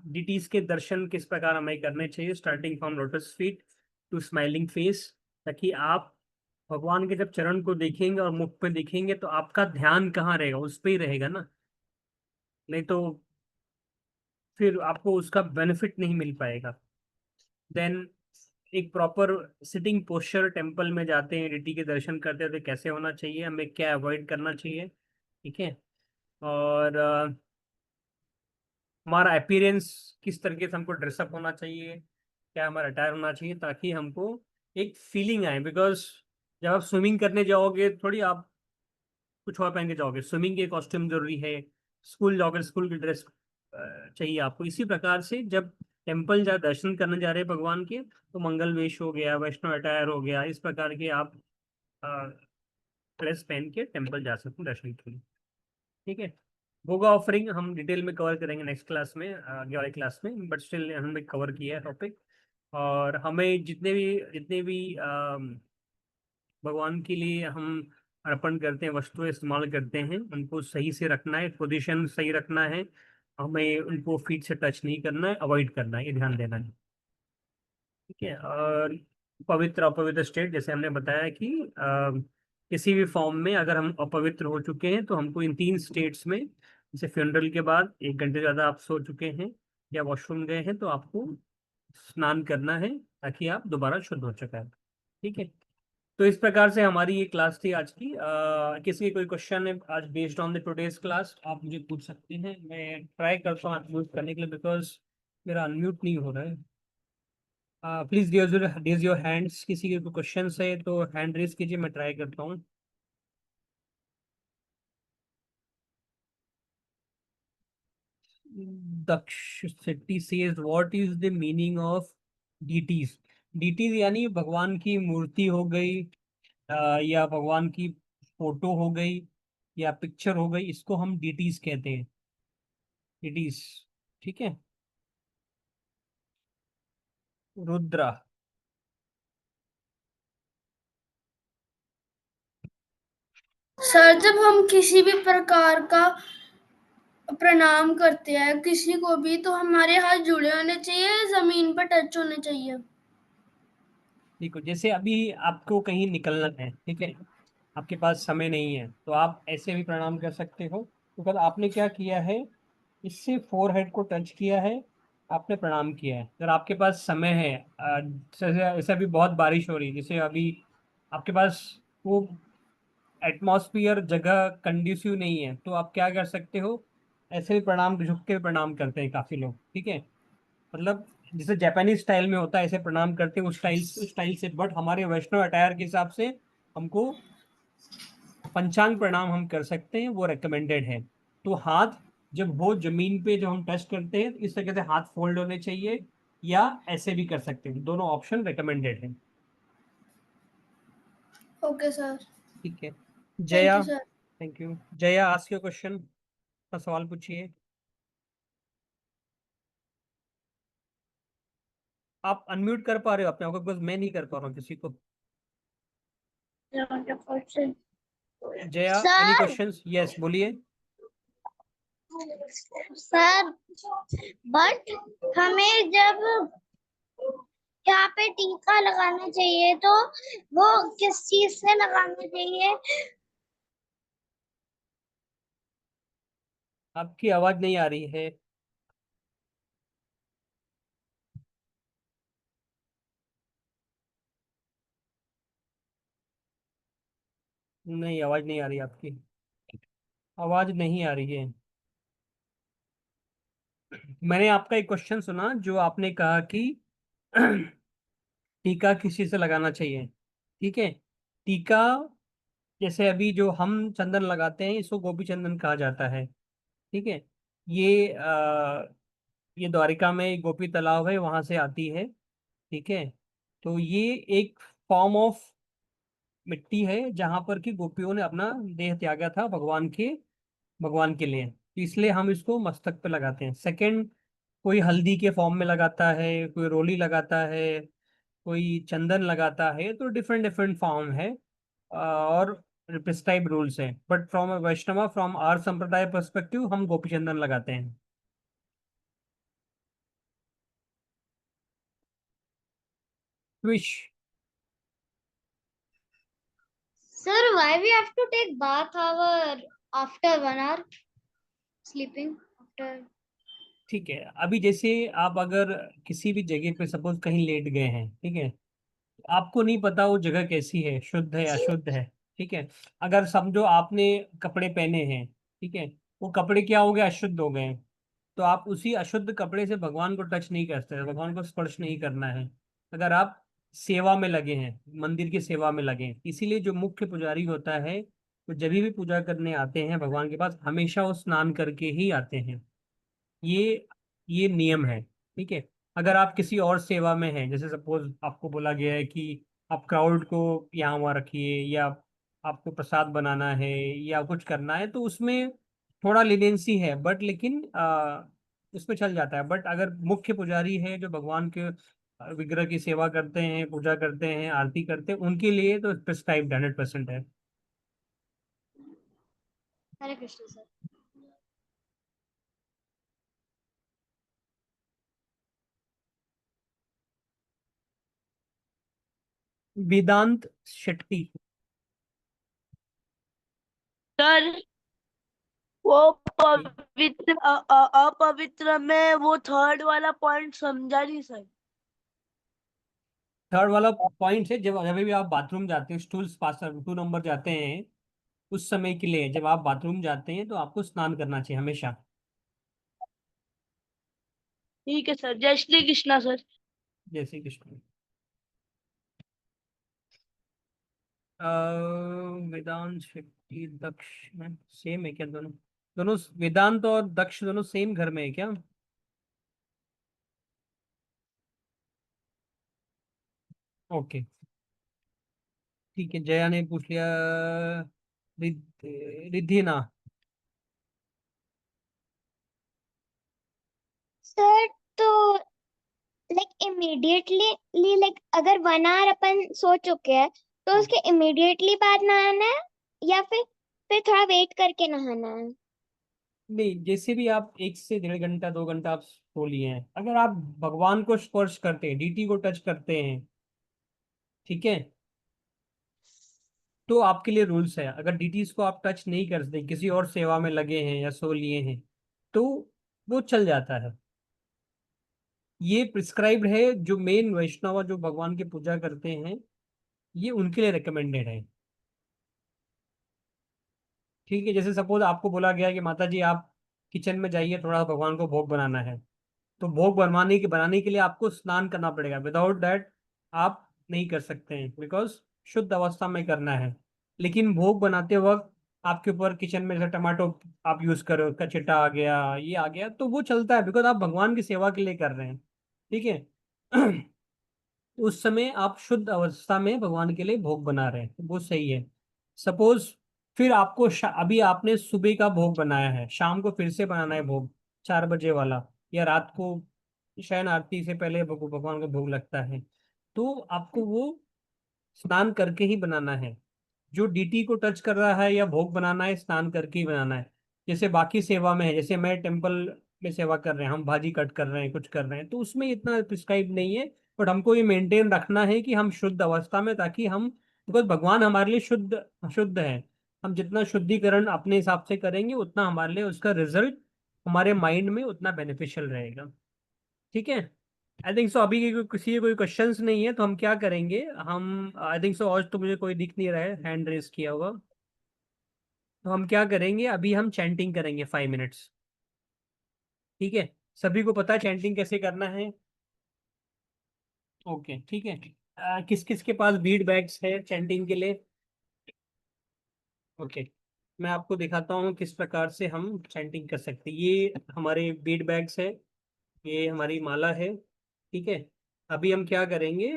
डिटीज के दर्शन किस प्रकार हमें करने चाहिए, starting from lotus feet to smiling face, ताकि आप भगवान के जब चरण को देखेंगे और मुख पे देखेंगे तो आपका ध्यान कहाँ रहेगा, उस पे ही रहेगा ना, नहीं तो फिर आपको उसका बेनिफिट नहीं मिल पाएगा। देन एक प्रॉपर सिटिंग पोस्चर, टेम्पल में जाते हैं, डिटी के दर्शन करते हैं तो कैसे होना चाहिए, हमें क्या अवॉइड करना चाहिए, ठीक है। और हमारा अपीयरेंस किस तरीके से हमको ड्रेसअप होना चाहिए, क्या हमारा अटायर होना चाहिए, ताकि हमको एक फीलिंग आए। बिकॉज जब आप स्विमिंग करने जाओगे थोड़ी आप कुछ और पहन के जाओगे, स्विमिंग के कॉस्ट्यूम जरूरी है, स्कूल जाओगे स्कूल की ड्रेस चाहिए आपको। इसी प्रकार से जब टेम्पल जा दर्शन करने जा रहे हैं भगवान के, तो मंगल वेश हो गया, वैष्णव अटायर हो गया, इस प्रकार के आप ड्रेस पहन के टेम्पल जा सकते हैं दर्शन के लिए, ठीक है। भोगा ऑफरिंग हम डिटेल में कवर करेंगे नेक्स्ट क्लास में, आगे वाले क्लास में, बट स्टिल हमने कवर किया है टॉपिक। और हमें जितने भी भगवान के लिए हम अर्पण करते हैं, वस्तुएं इस्तेमाल करते हैं, उनको सही से रखना है, पोजीशन सही रखना है, हमें उनको फीट से टच नहीं करना है, अवॉइड करना है, ये ध्यान देना है, ठीक है। और पवित्र अपवित्र स्टेट, जैसे हमने बताया कि किसी भी फॉर्म में अगर हम अपवित्र हो चुके हैं तो हमको इन 3 स्टेट्स में, जैसे फ्यूनरल के बाद 1 घंटे ज़्यादा आप सो चुके हैं या वॉशरूम गए हैं, तो आपको स्नान करना है ताकि आप दोबारा शुद्ध हो चुका है, ठीक है। तो इस प्रकार से हमारी ये क्लास थी आज की। किसी कोई क्वेश्चन है आज based on the today's class, आप मुझे पूछ सकते हैं। मैं ट्राई करता हूँ अनम्यूट करने के लिए, बिकॉज मेरा अनम्यूट नहीं हो रहा है। प्लीज रेज योर हैंड्स, किसी के कोई क्वेश्चन है तो हैंड रेज कीजिए, मैं ट्राई करता हूँ। Daksh Shetty says what is the meaning of deities. Deities यानी भगवान की मूर्ति हो गई, या भगवान की फोटो हो गई, या पिक्चर हो गई, इसको हम डीटीज कहते हैं, डीटीज, ठीक है। रुद्रा। सर, जब हम किसी भी प्रकार का प्रणाम करते हैं किसी को भी, तो हमारे हाथ जुड़े होने चाहिए, जमीन पर टच होने चाहिए। देखो जैसे अभी आपको कहीं निकलना है, ठीक है, आपके पास समय नहीं है, तो आप ऐसे भी प्रणाम कर सकते हो। तो कल आपने क्या किया है, इससे फोरहेड को टच किया है, आपने प्रणाम किया है। अगर आपके पास समय है, जैसे अभी बहुत बारिश हो रही है, जैसे अभी आपके पास वो एटमॉस्फियर जगह कंड्यूसिव नहीं है, तो आप क्या कर सकते हो, ऐसे भी प्रणाम, झुक के प्रणाम करते हैं काफी लोग, ठीक है। मतलब जैसे जापानीज स्टाइल में होता है ऐसे प्रणाम करते हैं, उस स्टाइल से। बट हमारे वैष्णव अटायर के हिसाब से हमको पंचांग प्रणाम हम कर सकते हैं, वो रिकमेंडेड है। तो हाथ जब हो जमीन पे, जब हम टच करते हैं, इस तरीके से हाथ फोल्ड होने चाहिए, या ऐसे भी कर सकते हैं, दोनों ऑप्शन रिकमेंडेड है, ओके सर। ठीक है। Thank Jaya. You sir. Thank you. Jaya, ask your question, का सवाल पूछिए। आप अनम्यूट कर पा रहे हो अपने आप को, बस मैं नहीं कर पा रहा हूँ किसी को। Jaya, any sir questions? Yes, बोलिए। सर बट हमें जब यहाँ पे टीका लगाना चाहिए तो वो किस चीज से लगाना चाहिए? आपकी आवाज नहीं आ रही है। नहीं, आवाज नहीं आ रही आपकी, आवाज नहीं आ रही है। मैंने आपका एक क्वेश्चन सुना जो आपने कहा कि टीका किस चीज से लगाना चाहिए, ठीक है। टीका, जैसे अभी जो हम चंदन लगाते हैं, इसको गोपी चंदन कहा जाता है, ठीक है। ये ये द्वारिका में एक गोपी तालाब है, वहां से आती है, ठीक है। तो ये एक फॉर्म ऑफ मिट्टी है जहां पर कि गोपियों ने अपना देह त्यागा था भगवान के लिए, तो इसलिए हम इसको मस्तक पे लगाते हैं। सेकंड, कोई हल्दी के फॉर्म में लगाता है, कोई रोली लगाता है, कोई चंदन लगाता है, तो डिफरेंट डिफरेंट फॉर्म है, और प्रिस्क्राइब रूल्स हैं। But from Vaishnava, from our sampradaya perspective, हम गोपी चंदन लगाते हैं। Wish. Sir, why we have to take bath hour after 1 hour sleeping after? ठीक है, अभी जैसे आप अगर किसी भी जगह पे सपोज कहीं लेट गए हैं, ठीक है, आपको नहीं पता वो जगह कैसी है, शुद्ध है अशुद्ध है, ठीक है। अगर समझो आपने कपड़े पहने हैं, ठीक है, वो कपड़े क्या हो गए, अशुद्ध हो गए, तो आप उसी अशुद्ध कपड़े से भगवान को टच नहीं करते, भगवान को स्पर्श नहीं करना है। अगर आप सेवा में लगे हैं, मंदिर की सेवा में लगे हैं, इसीलिए जो मुख्य पुजारी होता है, वो जब भी पूजा करने आते हैं भगवान के पास, हमेशा वो स्नान करके ही आते हैं। ये ये नियम है, ठीक है। अगर आप किसी और सेवा में हैं, जैसे सपोज आपको बोला गया है कि आप क्राउड को यहाँ वहाँ रखिए, या आपको प्रसाद बनाना है या कुछ करना है, तो उसमें थोड़ा लिनेंसी है, बट लेकिन उसमें चल जाता है। बट अगर मुख्य पुजारी है जो भगवान के विग्रह की सेवा करते हैं, पूजा करते हैं, आरती करते हैं, उनके लिए तो प्रिस्क्राइब्ड 100% है। Hare Krishna, sir. वेदांत शेट्टी। सर वो पवित्र अपवित्र में वो थर्ड वाला पॉइंट समझा नहीं सर। थर्ड वाला पॉइंट है, जब जब भी आप बाथरूम जाते हैं, स्टूल्स पास 2 नंबर जाते हैं, उस समय के लिए जब आप बाथरूम जाते हैं तो आपको स्नान करना चाहिए हमेशा। ठीक है सर, जय श्री कृष्णा सर। जय श्री कृष्ण। वेदांत शक्ति दक्ष सेम है क्या दोनों? दोनों वेदांत और दक्ष दोनों सेम घर में है क्या? ओके, ठीक है, जया ने पूछ लिया। रिद्धि ना। सर तो लाइक इमीडिएटली लाइक अगर 1 hour अपन सो चुके हैं तो उसके इमीडिएटली बाद नहाना है या फिर थोड़ा वेट करके नहाना है? नहीं, जैसे भी आप 1 से 1.5 घंटा 2 घंटा आप सो लिए हैं, अगर आप भगवान को स्पर्श करते हैं, डीटी को टच करते हैं, ठीक है, तो आपके लिए रूल्स है। अगर डीटीज को आप टच नहीं करते, किसी और सेवा में लगे हैं या सो लिए हैं, तो वो चल जाता है। ये प्रिस्क्राइब्ड है, जो मेन वैष्णव जो भगवान की पूजा करते हैं, ये उनके लिए रिकमेंडेड है, ठीक है। जैसे सपोज आपको बोला गया कि माता जी आप किचन में जाइए, थोड़ा भगवान को भोग बनाना है, तो भोग बनाने के लिए आपको स्नान करना पड़ेगा। विदाउट दैट आप नहीं कर सकते हैं, बिकॉज शुद्ध अवस्था में करना है। लेकिन भोग बनाते वक्त आपके ऊपर किचन में जैसे टमाटो आप यूज करो, उसका छिट्टा आ गया, ये आ गया, तो वो चलता है, बिकॉज आप भगवान की सेवा के लिए कर रहे हैं, ठीक है। उस समय आप शुद्ध अवस्था में भगवान के लिए भोग बना रहे हैं, तो वो सही है। सपोज फिर आपको अभी आपने सुबह का भोग बनाया है, शाम को फिर से बनाना है भोग, 4 बजे वाला, या रात को शयन आरती से पहले भगवान को भोग लगता है, तो आपको वो स्नान करके ही बनाना है। जो डीटी को टच कर रहा है या भोग बनाना है, स्नान करके ही बनाना है। जैसे बाकी सेवा में है, जैसे मैं टेम्पल में सेवा कर रहे हैं, हम भाजी कट कर रहे हैं, कुछ कर रहे हैं, तो उसमें इतना प्रिस्क्राइब नहीं है। बट हमको ये मेंटेन रखना है कि हम शुद्ध अवस्था में, ताकि हम, बिकॉज भगवान हमारे लिए शुद्ध शुद्ध है, हम जितना शुद्धिकरण अपने हिसाब से करेंगे उतना हमारे लिए उसका रिजल्ट हमारे माइंड में उतना बेनिफिशियल रहेगा, ठीक है। आई थिंक सो अभी किसी के कोई क्वेश्चंस नहीं है, तो हम क्या करेंगे, हम आई थिंक सो, आज तो मुझे कोई दिख नहीं रहा है हैंड रेस किया हुआ, तो हम क्या करेंगे, अभी हम चैंटिंग करेंगे 5 मिनट्स, ठीक है। सभी को पता है चैंटिंग कैसे करना है? ओके, ठीक है। किस किस के पास बीड बैग्स है चैंटिंग के लिए? ओके, मैं आपको दिखाता हूँ किस प्रकार से हम चैंटिंग कर सकते हैं। ये हमारे बीड बैग्स है, ये हमारी माला है, ठीक है। अभी हम क्या करेंगे,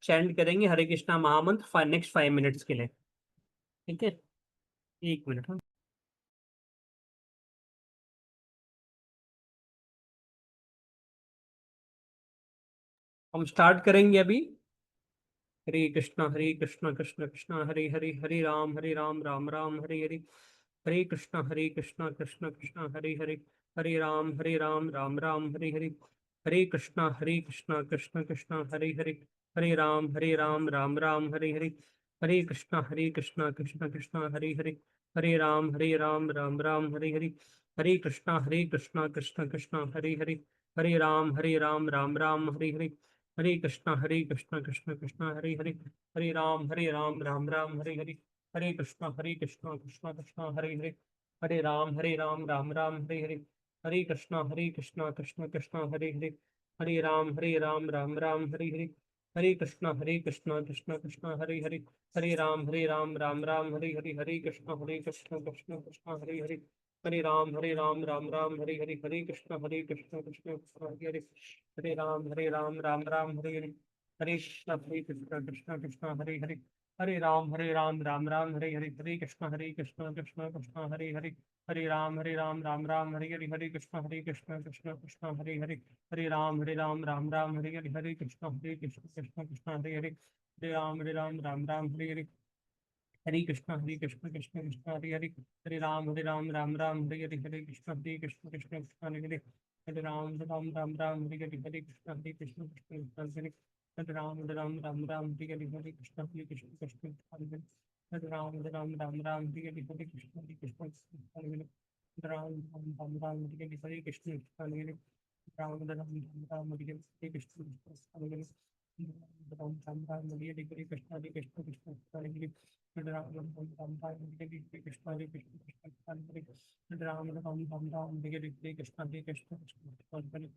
चैंट करेंगे हरे कृष्णा महामंत्र नेक्स्ट 5 मिनट्स के लिए, ठीक है। 1 मिनट, हाँ। हम स्टार्ट करेंगे अभी। हरे कृष्णा कृष्ण कृष्ण हरे हरे, हरे राम राम राम हरे हरे, हरे कृष्णा कृष्ण कृष्ण हरे हरे, हरे राम राम राम हरे हरे, हरे कृष्णा कृष्ण कृष्ण हरे हरे, हरे राम राम राम हरे हरे, हरे कृष्णा कृष्ण कृष्ण हरे हरे, हरे राम राम राम हरे हरे, हरे कृष्णा कृष्ण कृष्ण हरे हरे, हरे राम राम राम हरे हरे, हरे कृष्णा कृष्ण कृष्ण हरे हरे, हरे राम राम राम हरे हरे, हरे कृष्णा कृष्ण कृष्ण हरे हरे, हरे राम राम राम हरे हरे, हरे कृष्णा कृष्ण कृष्ण हरे हरे, हरे राम राम राम हरे हरे, हरे कृष्णा कृष्ण कृष्ण हरे हरे, हरे राम राम राम हरे हरे, हरे कृष्ण कृष्ण कृष्ण हरे हरे, हरे राम राम राम हरे हरे, हरे कृष्ण कृष्ण कृष्ण हरे हरे, हरे राम राम राम हरे हरे, हरे कृष्ण कृष्ण कृष्ण हरे हरे, हरे राम राम राम हरे हरे, हरे कृष्ण कृष्ण कृष्ण हरे हरे, हरे राम राम राम हरे हरे, हरे कृष्ण कृष्ण कृष्ण हरे हरे, हरे राम राम राम हरे हरे, हरे कृष्ण कृष्ण कृष्ण हरे हरे, हरे राम राम हरे हरे, हरे कृष्ण कृष्ण कृष्ण हरे हरे, हरे राम राम राम हरे हरे, हरे कृष्ण कृष्ण कृष्ण हरे हरे, हरे राम राम हरे हरे, हरे कृष्ण कृष्ण कृष्ण हरे हरे, हरे राम राम हरे हरे, हरे कृष्ण कृष्ण कृष्ण हरे हरे, हरे राम राम हरे हरे, हरे कृष्ण कृष्ण कृष्ण हरे हरे, हरे राम हरे हरे, हरे कृष्ण हरे हरे, राम राम हरे हरे, हरे कृष्ण कृष्ण हरे हरे, राम हरे हरे, हरे कृष्ण कृष्ण हरे हरे, हरे राम राम हरे हरे, हरे कृष्ण कृष्ण हरे हरे, हरे राम राम हरे हरे, हरे कृष्ण कृष्ण हरे हरे,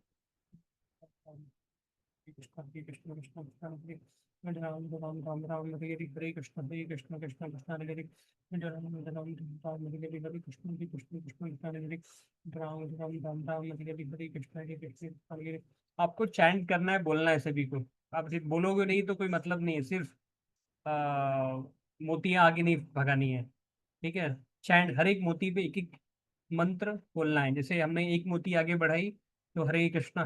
कृष्ण कृष्ण कृष्ण कृष्ण हरे, हरे राम हरे हरे, हरे कृष्ण कृष्ण कृष्ण हरे हरे, हरे राम हरे हरे, हरे कृष्ण कृष्ण हरे हरे, राम हरे हरे, हरे कृष्ण हरे हरे। आपको चैंट करना है, बोलना है सभी को। आप सिर्फ बोलोगे नहीं तो कोई मतलब नहीं है, सिर्फ मोतियां आगे नहीं भगानी है, ठीक है। चैंट हर एक मोती पे एक एक मंत्र बोलना है। जैसे हमने एक मोती आगे बढ़ाई तो हरे कृष्णा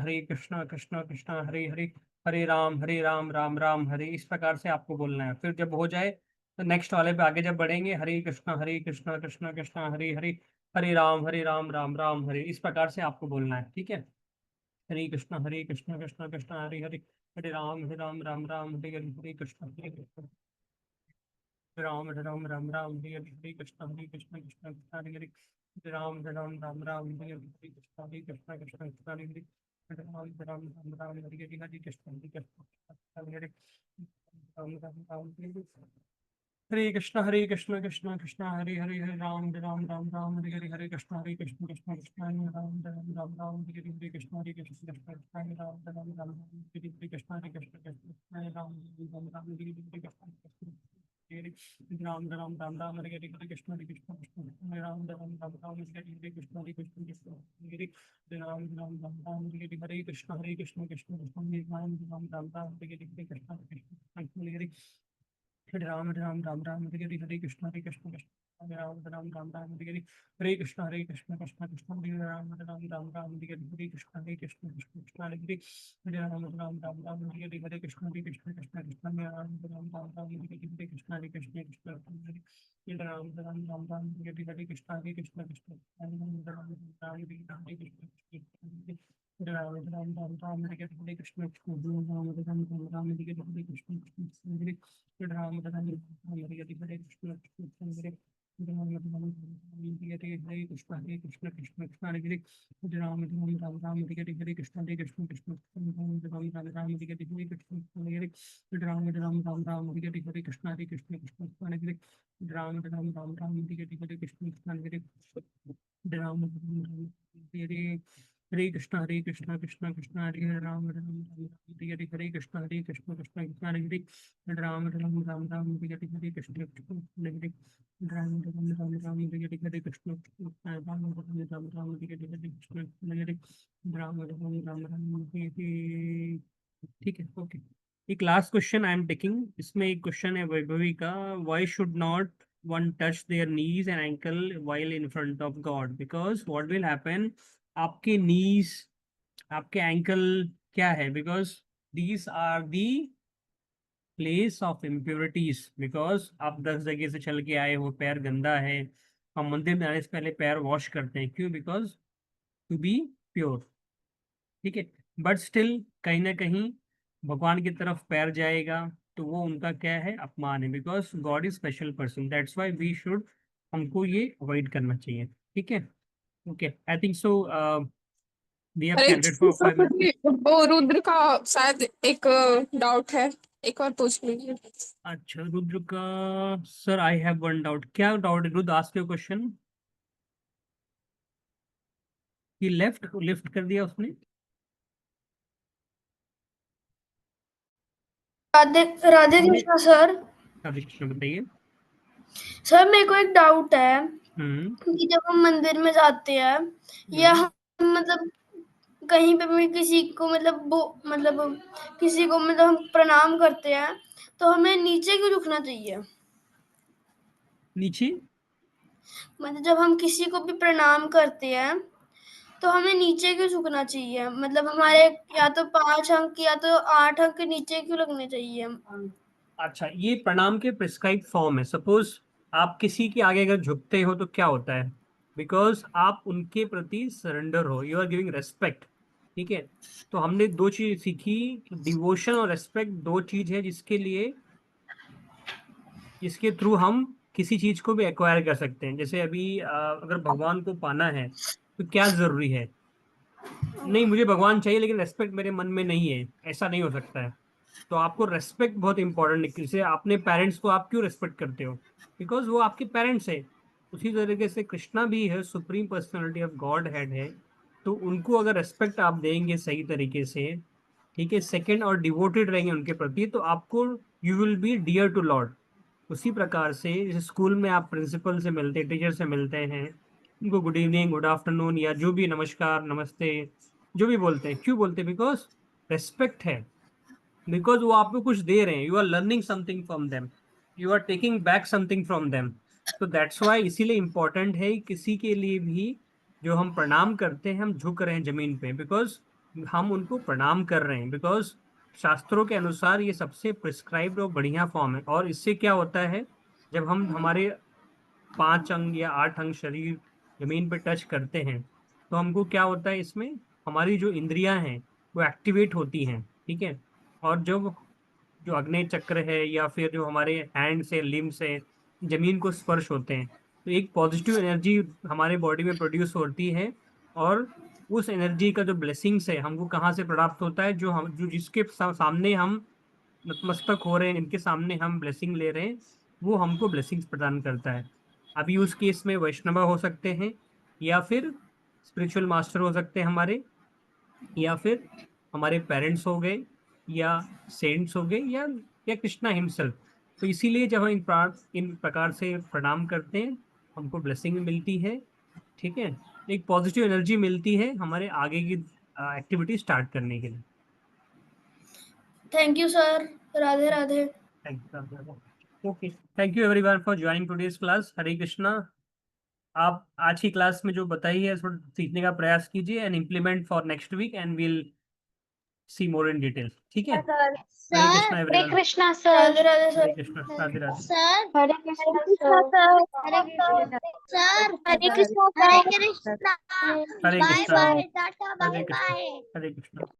कृष्णा कृष्णा हरे हरे, हरे राम राम राम हरे, इस प्रकार से आपको बोलना है। फिर जब हो जाए तो नेक्स्ट वाले पे आगे जब बढ़ेंगे, हरे कृष्णा कृष्णा कृष्णा हरे हरे, हरे राम राम राम हरे, इस प्रकार से आपको बोलना है, ठीक है। हरे कृष्णा कृष्णा कृष्णा हरे हरे, हरे राम राम राम हरे हरे, हरे कृष्ण राम राम हरे कृष्ण कृष्ण कृष्ण हरे हरे, हरे राम राम हरे कृष्ण कृष्ण हरे हरे, हरे राम हरे हरे कृष्ण हरे हरे, राम हरे हरे, हरे कृष्ण कृष्ण कृष्ण हरे हरे, हरे राम राम हरे हरे, हरे कृष्ण कृष्ण कृष्ण हरे राम हरे हरे, हरे कृष्ण कृष्ण कृष्ण हरे राम हरे कृष्ण, हरे कृष्ण कृष्ण हरे राम हरे हरे, राम हरे हरे, हरे कृष्ण कृष्ण हरे राम हरे हरे, हरे कृष्ण कृष्ण हरे हरे, हरे राम हरे हरे, हरे कृष्ण कृष्ण हरे राम हरे हरे, हरे कृष्ण कृष्ण हरे हरे, हरे राम हरे हरे, हरे कृष्ण कृष्ण हरे राम हरे हरे, हरे कृष्ण कृष्ण हरे राम हरे हरे, हरे कृष्ण कृष्ण हरे हरे, हरे राम हरे हरे, हरे कृष्ण कृष्ण हरे राम हरे हरे, हरे कृष्ण कृष्ण हरे हरे, हरे राम हरे हरे, हरे कृष्ण कृष्ण हरे राम हरे हरे, हरे कृष्ण कृष्ण हरे राम हरे हरे, हरे कृष्ण राम हरे हरे, हरे कृष्ण कृष्ण हरे हरे, राम हरे हरे, हरे कृष्ण कृष्ण हरे हरे, हरे कृष्ण कृष्ण हरे हरे, राम हरे हरे, हरे कृष्ण कृष्ण राम हरे हरे, हरे कृष्ण हरे हरे, राम हरे हरे, हरे कृष्ण कृष्ण हरे हरे, राम हरे हरे, हरे कृष्ण हरे हरे, राम हरे हरे, हरे कृष्ण कृष्ण कृष्ण हरे हरे, राम हरे हरे, हरे कृष्ण कृष्ण कृष्ण हरे हरे, राम हरे हरे, हरे कृष्ण कृष्ण हरे हरे, राम हरे हरे, हरे कृष्ण राम हरे हरे, हरे कृष्ण हरे हरे, राम हरे हरे। ठीक है, ओके। एक last question I am taking, इसमें एक क्वेश्चन है वैभवी का, why should not one touch their knees and ankle while in front of God? Because what will happen, आपके knees, आपके ankle क्या है, because these are the place of impurities, because आप 10 जगह से चल के आए हो, पैर गंदा है, हम मंदिर में आने से पहले पैर वॉश करते हैं, क्यों? बिकॉज टू बी प्योर, ठीक है। बट स्टिल कहीं ना कहीं भगवान की तरफ पैर जाएगा तो वो उनका क्या है, अपमान है, because God is special person, that's why we should, हमको ये अवॉइड करना चाहिए। ठीक है, okay, I think so we have अरे कैंडिडेट फॉर 5 मिनट्स। वो रुद्र का शायद एक डाउट है, एक और पूछ लीजिए। अच्छा, रुद्र का, sir I have one doubt. क्या डाउट है रुद्र? Ask your question. ये लिफ्ट कर दिया उसने। राधे राधे कृष्णा सर। राधे कृष्ण, बताइए। सर मेरे को एक डाउट है हम्म कि जब हम मंदिर में जाते हैं या हम्म, हम मतलब कहीं पे भी किसी को मतलब किसी को मतलब हम प्रणाम करते हैं तो हमें नीचे क्यों झुकना चाहिए? नीचे? मतलब जब हम किसी को भी प्रणाम करते हैं तो हमें नीचे क्यों झुकना चाहिए? मतलब हमारे या तो 5 अंक या तो 8 अंक नीचे क्यों लगने चाहिए? अच्छा, ये प्रणाम के प्रिस्क्राइब फॉर्म है। सपोज आप किसी के आगे अगर झुकते हो तो क्या होता है, बिकॉज आप उनके प्रति सरेंडर हो, यू आर गिविंग रेस्पेक्ट। ठीक है, तो हमने दो चीज सीखी, डिवोशन और रेस्पेक्ट दो चीज है जिसके थ्रू हम किसी चीज को भी एक्वायर कर सकते हैं। जैसे अभी अगर भगवान को पाना है तो क्या जरूरी है, नहीं मुझे भगवान चाहिए लेकिन रेस्पेक्ट मेरे मन में नहीं है, ऐसा नहीं हो सकता है। तो आपको रेस्पेक्ट बहुत इंपॉर्टेंट है। जैसे अपने पेरेंट्स को आप क्यों रेस्पेक्ट करते हो, बिकॉज वो आपके पेरेंट्स है। उसी तरीके से कृष्णा भी है, supreme personality of God head है, तो उनको अगर रेस्पेक्ट आप देंगे सही तरीके से, ठीक है, सेकंड, और डिवोटेड रहेंगे उनके प्रति, तो आपको you will be dear to Lord. उसी प्रकार से जैसे स्कूल में आप प्रिंसिपल से मिलते हैं, टीचर से मिलते हैं, उनको गुड इवनिंग, गुड आफ्टरनून या जो भी, नमस्कार, नमस्ते, जो भी बोलते हैं, क्यों बोलते हैं? बिकॉज रेस्पेक्ट है, बिकॉज वो आपको कुछ दे रहे हैं, you are learning something from them, you are taking back something from them. तो दैट्स वाई इसीलिए इम्पोर्टेंट है किसी के लिए भी जो हम प्रणाम करते हैं, हम झुक रहे हैं जमीन पे, बिकॉज हम उनको प्रणाम कर रहे हैं, बिकॉज शास्त्रों के अनुसार ये सबसे प्रिस्क्राइब्ड और बढ़िया फॉर्म है। और इससे क्या होता है, जब हम हमारे 5 अंग या 8 अंग शरीर जमीन पे टच करते हैं तो हमको क्या होता है, इसमें हमारी जो इंद्रियां हैं वो एक्टिवेट होती हैं। ठीक है, और जो जो अग्नि चक्र है या फिर जो हमारे हैंड से, लिम्ब से जमीन को स्पर्श होते हैं, तो एक पॉजिटिव एनर्जी हमारे बॉडी में प्रोड्यूस होती है। और उस एनर्जी का जो ब्लेसिंग्स है हमको कहाँ से प्राप्त होता है, जो जिसके सामने हम नतमस्तक हो रहे हैं, इनके सामने हम ब्लेसिंग ले रहे हैं, वो हमको ब्लेसिंग्स प्रदान करता है। अभी उस केस में वैष्णव हो सकते हैं, या फिर स्पिरिचुअल मास्टर हो सकते हैं हमारे, या फिर हमारे पेरेंट्स हो गए, या सेंट्स हो गए, या कृष्णा हिमसेल्फ। तो इसीलिए जब हम इन प्रकार से प्रणाम करते हैं हमको ब्लेसिंग मिलती है। ठीक है, एक पॉजिटिव एनर्जी मिलती है हमारे आगे की एक्टिविटी स्टार्ट करने के लिए। Thank you sir. Radhe Radhe. Okay, thank you everyone for joining today's class. Hare Krishna. आप आज की क्लास में जो बताई है उसको सीखने का प्रयास कीजिए and implement for next week, and will see more in detail. ठीक है, Hare Krishna Hare everyone. Krishna sir. Radhe Radhe Hare sir. Krishna, Radhe Radhe. Sir Hare Krishna Krishna sir. Sir sir Hare Krishna Hare sir. Krishna Hare bye Krishna, bye tata Hare bye Krishna, bye Hare Krishna.